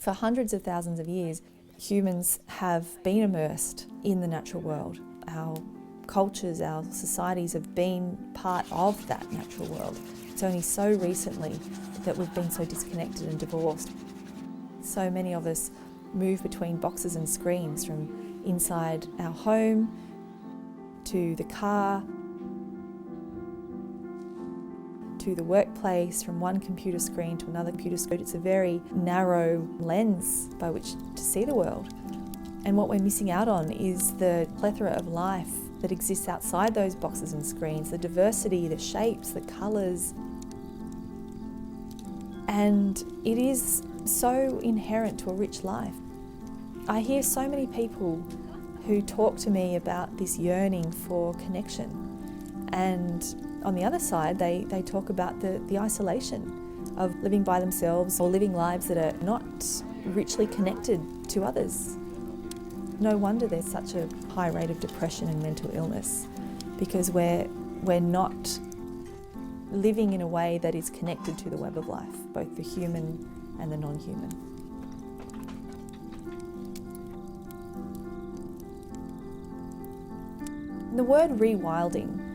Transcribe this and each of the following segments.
For hundreds of thousands of years, humans have been immersed in the natural world. Our cultures, our societies have been part of that natural world. It's only so recently that we've been so disconnected and divorced. So many of us move between boxes and screens, from inside our home to the car, to the workplace, from one computer screen to another computer screen. It's a very narrow lens by which to see the world. And what we're missing out on is the plethora of life that exists outside those boxes and screens, the diversity, the shapes, the colours. And it is so inherent to a rich life. I hear so many people who talk to me about this yearning for connection. And on the other side, they talk about the isolation of living by themselves or living lives that are not richly connected to others. No wonder there's such a high rate of depression and mental illness, because we're not living in a way that is connected to the web of life, both the human and the non-human. The word rewilding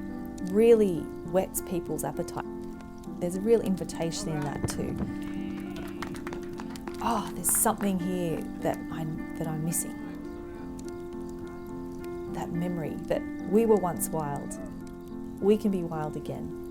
really whets people's appetite. There's a real invitation in that too. Oh, there's something here that I'm missing. That memory that we were once wild. We can be wild again.